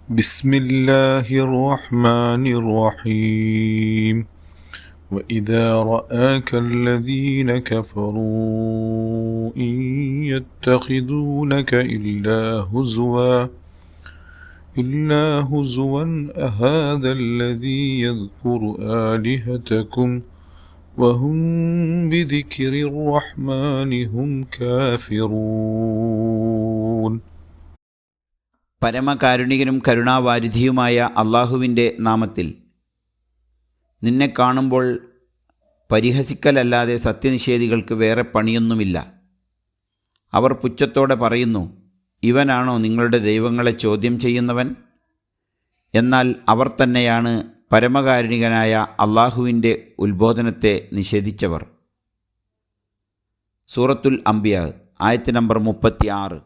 بسم الله الرحمن الرحيم وإذا رآك الذين كفروا إن يتخذونك إلا هزوا أهذا الذي يذكر آلهتكم وهم بذكر الرحمن هم كافرون. പരമകാരുണികനും കരുണാവാരിധിയുമായ അള്ളാഹുവിൻ്റെ നാമത്തിൽ. നിന്നെ കാണുമ്പോൾ പരിഹസിക്കലല്ലാതെ സത്യനിഷേധികൾക്ക് വേറെ പണിയൊന്നുമില്ല. അവർ പുച്ഛത്തോടെ പറയുന്നു, ഇവനാണോ നിങ്ങളുടെ ദൈവങ്ങളെ ചോദ്യം ചെയ്യുന്നവൻ? എന്നാൽ അവർ തന്നെയാണ് പരമകാരുണികനായ അള്ളാഹുവിൻ്റെ ഉത്ബോധനത്തെ നിഷേധിച്ചവർ. സൂറത്തുൽ അംബിയ ആയത്ത് നമ്പർ 36.